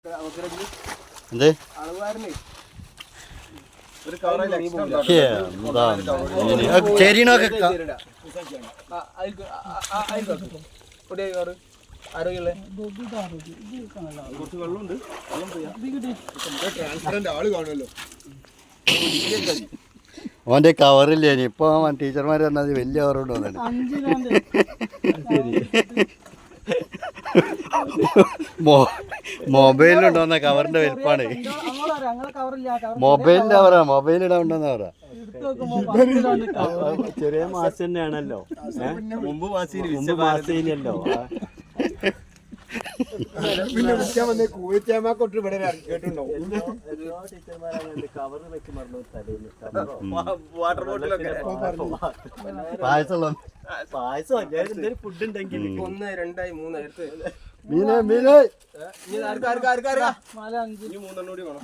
എന്ത് ചെരീനൊക്കെ ഓന്റെ കവറില്ലേ ഇപ്പൊ ടീച്ചർമാര് പറഞ്ഞത് വലിയ കവറുണ്ട് വന്നിട്ട് മൊബൈലിലുണ്ടോന്ന കവറിന്റെ വലിപ്പാണ് മൊബൈലിന്റെ കവറാ മൊബൈലിടാൻ ഉണ്ടോന്ന് കവറാ ചെറിയ മാസം തന്നെയാണല്ലോ മുമ്പ് മാസയിലല്ലോ പിന്നെ വിളിക്കാൻ വന്നേ കൂവച്ചാമാക്കൊട്ട് ഇവിടെ കേട്ടുണ്ടോ കവർ വെച്ച് മറന്നു വാട്ടർ ബോട്ടിലൊക്കെ പായസം പായസം ഫുഡ് ഉണ്ടെങ്കിൽ 1 2 3 എടുത്ത് മീനെ മീനെ ഇനി ആർക്കാ 3 കൂടി വേണം.